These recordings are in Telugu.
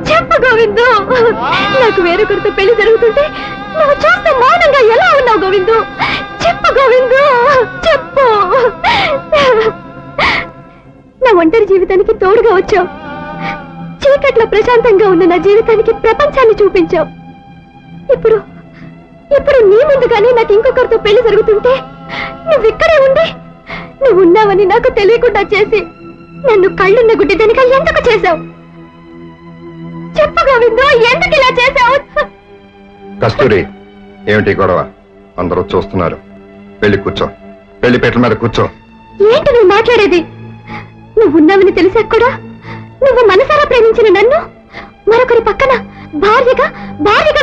చెప్పు గోవిందు, నాకు వేరొకరితో పెళ్లి జరుగుతుంటే నువ్వు చూస్తే మౌనంగా ఎలా ఉన్నావు గోవిందు? చెప్పు గోవిందు, చెప్పు. నా ఒంటరి జీవితానికి తోడుగా వచ్చావు. చీకట్లో ప్రశాంతంగా ఉన్న నా జీవితానికి ప్రపంచాన్ని చూపించావు. ఇప్పుడు ఇప్పుడు నీ ముందుగానే నాకు ఇంకొకరితో పెళ్లి జరుగుతుంటే నువ్వు ఇక్కడే ఉండి నువ్వు ఉన్నావని నాకు తెలియకుండా చేసి నన్ను కళ్ళున్న గుడ్డిదనిగా ఎందుకు చేశావు? చెప్పు గోవిందు, ఎందుకు ఇలా చేశావు? కస్తూరి, ఏమిటి గొడవ? అందరూ చూస్తున్నారు. పెళ్లి కూర్చో, పెళ్లి పీటల మీద కూర్చో. ఏంటి నువ్వు మాట్లాడేది? నువ్వు ఉన్నావని తెలిసాక కూడా నువ్వు మనసారా ప్రేమించిన నన్ను మరొకరి పక్కన భార్యగా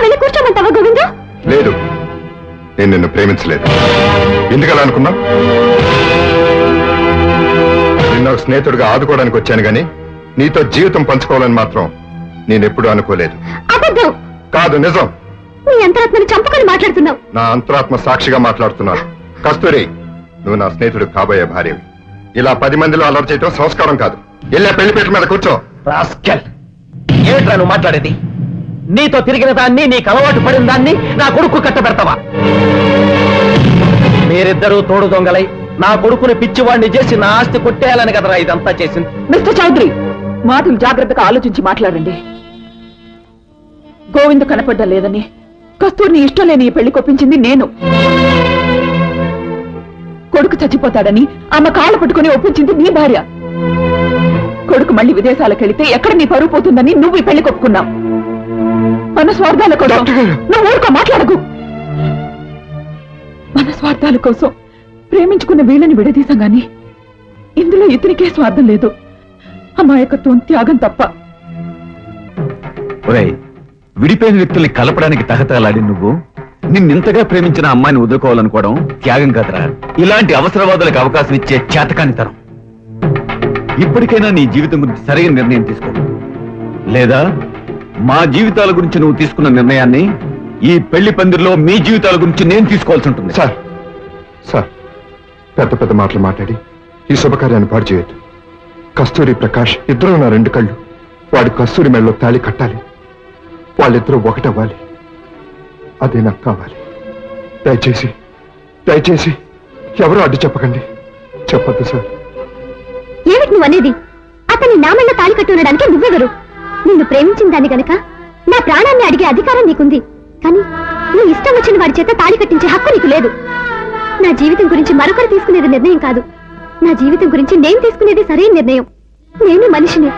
వెళ్ళి కూర్చోమంటావా గోవిందు? లేదు, నేను నిన్ను ప్రేమించలేదు. ఎందుకలా అనుకున్నా? నిన్న స్నేహితుడిగా ఆదుకోవడానికి వచ్చాను గాని నీతో జీవితం పంచుకోవాలని మాత్రం నేనెప్పుడు అనుకోలేదు. అబద్ధం. కాదు, నిజం. నీ అంతరాత్మని చంపుకొని మాట్లాడుతున్నావు. నా అంతరాత్మ సాక్షిగా మాట్లాడుతున్నాను. కస్తూరి, నువ్వు నా స్నేహితుడు కాబోయే భార్యవి. ఇలా 10 మందిలో అలర్ట్ చేయటం సంస్కారం కాదు. వెళ్ళే పెళ్లిపీటల మీద కూర్చో. రాస్కెల్, ఏమిట్రా నువ్వు మాట్లాడేది? నీతో తిరిగిన దాన్ని, నీకు అలవాటు పడిన దాన్ని నా కొడుకు కట్టబెడతావా? మీరిద్దరూ తోడు దొంగలై నా కొడుకుని పిచ్చివాడిని చేసి నా ఆస్తి కొట్టేయాలని కదరా ఇదంతా చేసింది. మిస్టర్ చౌదరి, మాటలు జాగ్రత్తగా ఆలోచించి మాట్లాడండి. గోవిందు కనపడ్డా లేదని కస్తూరిని ఇష్టం లేని ఈ పెళ్లి కొప్పించింది నేను. కొడుకు చచ్చిపోతాడని ఆమె కాళ్ళు పట్టుకుని ఒప్పించింది నీ భార్య. కొడుకు మళ్ళీ విదేశాలకు వెళితే ఎక్కడ నీ పరువు పోతుందని నువ్వు ఈ పెళ్లి కొప్పుకున్నావు. మన స్వార్థాల కోసం నువ్వు ఊరుకో, మాట్లాడకు. మన స్వార్థాల కోసం ప్రేమించుకున్న వీళ్ళని విడదీశాం గాని ఇందులో ఇతనికే స్వార్థం లేదు. అమాయకత్వం, త్యాగం తప్ప. విడిపోయిన వ్యక్తుల్ని కలపడానికి తహతలాడి నువ్వు నిన్నింతగా ప్రేమించిన అమ్మాయిని వదులుకోవాలనుకోవడం త్యాగం కాదురా, ఇలాంటి అవసరవాదులకు అవకాశం ఇచ్చే చేతకానితనం. ఇప్పటికైనా నీ జీవితం గురించి సరైన నిర్ణయం తీసుకో, లేదా మా జీవితాల గురించి నువ్వు తీసుకున్న నిర్ణయాన్ని ఈ పెళ్లి పందిరిలో మీ జీవితాల గురించి నేను తీసుకోవాల్సి ఉంటుంది. సార్, పెద్ద పెద్ద మాటలు మాట్లాడి ఈ శుభకార్యాన్ని పాడు చేయొద్దు. కస్తూరి, ప్రకాష్ ఇద్దరు నా 2 కళ్ళు. వాడి కస్తూరి మెడలో తాళి కట్టాలి. వాళ్ళిద్దరూ ఒకటవ్వాలి. అదే నాకు కావాలి. దయచేసి ఎవరూ అడ్డు చెప్పకండి. చెప్పొద్దు సార్. ఏమిటి నువ్వు అనేది? అతని నా మెళ్ళ తాళి కట్టి ఉండడానికి నువ్వెవరు? నిన్ను ప్రేమించిన దాన్ని గనక నా ప్రాణాన్ని అడిగే అధికారం నీకుంది. కానీ నీ ఇష్టం వచ్చిన వాడి చేత తాళి కట్టించే హక్కు నీకు లేదు. నా జీవితం గురించి మరొకరు తీసుకునేది నిర్ణయం కాదు. నా జీవితం గురించి నేను తీసుకునేది సరైన నిర్ణయం. నేను మనిషిని,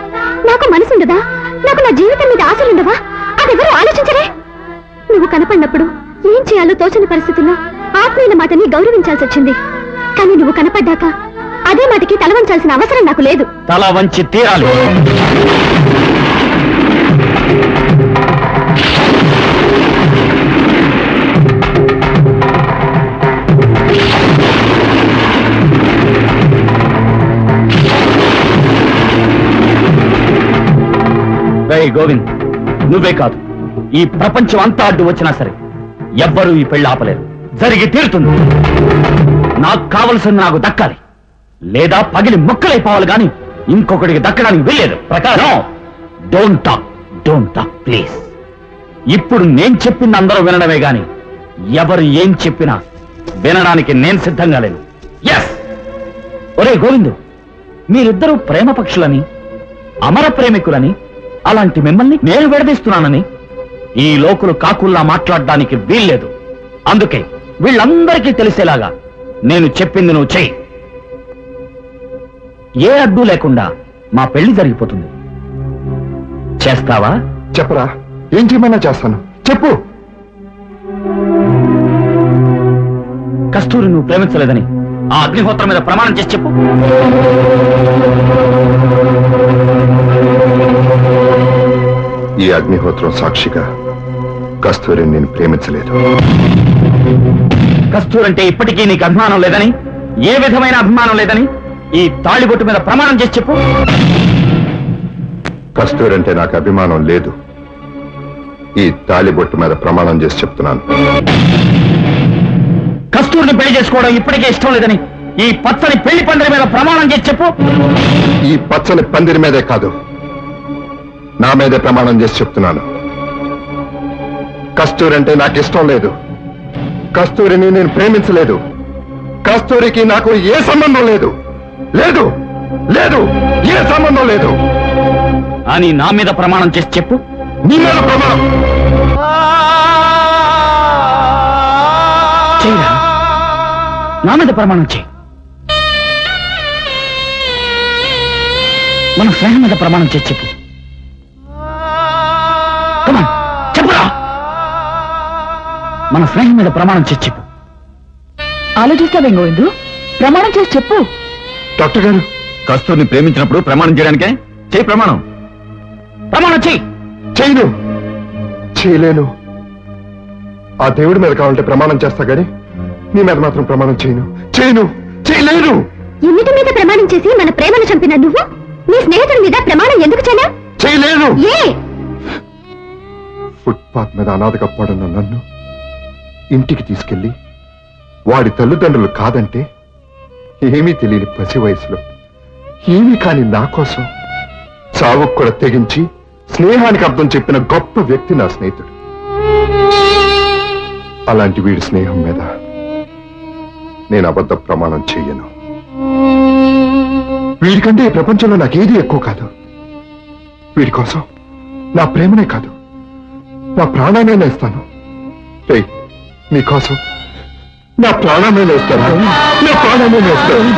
నాకు మనసుండదా? నాకు నా జీవితం మీద ఆశలుండవా? అదెవరూ ఆలోచించరే. నువ్వు కనపడినప్పుడు ఏం చేయాలో తోచని పరిస్థితుల్లో ఆత్మీయుల మాటని గౌరవించాల్సి వచ్చింది. కానీ నువ్వు కనపడ్డాక అదే మాటకి తల వంచాల్సిన అవసరం నాకు లేదు. తల వంచి తీరాలి. గోవింద్, నువ్వే కాదు, ఈ ప్రపంచం అంతా అడ్డు వచ్చినా సరే ఎవ్వరూ ఈ పెళ్లి ఆపలేరు. జరిగి తీరుతుంది. నాకు కావలసింది నాకు దక్కాలి, లేదా పగిలి ముక్కలైపోవాలి గాని ఇంకొకటికి దక్కడానికి వెళ్ళలేదు. ప్రకారం డోంట్ టాక్ ప్లీజ్. ఇప్పుడు నేను చెప్పింది అందరూ వినడమే గాని ఎవరు ఏం చెప్పినా వినడానికి నేను సిద్ధంగా లేను. ఎస్. ఒరే గోవిందు, మీరిద్దరూ ప్రేమ పక్షులని, అమర ప్రేమికులని, అలాంటి మిమ్మల్ని నేను విడదీస్తున్నానని ఈ లోకులు కాకుల్లా మాట్లాడడానికి వీల్లేదు. అందుకే వీళ్ళందరికీ తెలిసేలాగా నేను చెప్పింది నువ్వు చెయ్యి. ఏ అడ్డు లేకుండా మా పెళ్లి జరిగిపోతుంది. చేస్తావా? చెప్పరా, ఏం చేయమన్నా చేస్తాను. చెప్పు. కస్తూరి నువ్వు ప్రేమించలేదని ఆ అగ్నిహోత్రం మీద ప్రమాణం చేసి చెప్పు. ఈ అగ్నిహోత్రం సాక్షిగా కస్తూరిని నేను ప్రేమించలేదు. కస్తూరంటే ఇప్పటికీ నీకు అభిమానం లేదని, ఏ విధమైన అభిమానం లేదని ఈ తాళిబొట్టు మీద ప్రమాణం చేసి చెప్పు. కస్తూరంటే నాకు అభిమానం లేదు. ఈ తాళిబొట్టు మీద ప్రమాణం చేసి చెప్తున్నాను. కస్తూరిని పెళ్లి చేసుకోవడం ఇప్పటికే ఇష్టం లేదని ఈ పచ్చని పెళ్లి పందిరి మీద ప్రమాణం చేసి చెప్పు. ఈ పచ్చని పందిరి మీదే కాదు, నా మీదే ప్రమాణం చేసి చెప్తున్నాను. కస్తూరంటే నాకు ఇష్టం లేదు. కస్తూరిని నేను ప్రేమించలేదు. కస్తూరికి నాకు ఏ సంబంధం లేదు. లేదు లేదు ఏ సంబంధం లేదు అని నా మీద ప్రమాణం చేసి చెప్పు. నీ మీద ప్రమాణం. చెయ్యరా, నా మీద ప్రమాణం చేయి. మన స్నేహం మీద ప్రమాణం చేసి చెప్పు. Come on, చెప్పురా. మన స్నేహం మీద ప్రమాణం చేసి చెప్పు. ఆలోచిస్తావేం గోవిందు? ప్రమాణం చేసి చెప్పు. డాక్టర్ గారు, కస్తూరిని ప్రేమించినప్పుడు ప్రమాణం చేయడానికే చేయి ప్రమాణం. ప్రమాణం చేయి. చేయను, చేయలేను. ఆ దేవుడి మీద కావాలంటే ప్రమాణం చేస్తా గాని నీ మీద మాత్రం ప్రమాణం చేయను. చేయను, చేయలేను. ఎన్నిటి మీద ప్రమాణం చేసి మన ప్రేమను చంపిన నువ్వు నీ స్నేహితుడి మీద ప్రమాణం ఎందుకు చేయనా? చేయలేను. ఏ ఫుట్పాత్ మీద అనాథగా పడున్న నన్ను ఇంటికి తీసుకెళ్లి వాడి తల్లిదండ్రులు కాదంటే ఏమీ తెలియని పసి వయసులో ఏమీ కాని నా కోసం చావుకు కూడా తెగించి స్నేహానికి అర్థం చెప్పిన గొప్ప వ్యక్తి నా స్నేహితుడు. అలాంటి వీడి స్నేహం మీద నేను అబద్ధ ప్రమాణం చెయ్యను. వీడికంటే ఈ ప్రపంచంలో నాకేది ఎక్కువ కాదు. వీడి కోసం నా ప్రేమనే కాదు, నా ప్రాణాన్ని నేస్తాను. రేయ్, నీకోసం నా ప్రాణాన్ని నేస్తాను. నా ప్రాణాన్ని నేస్తాను.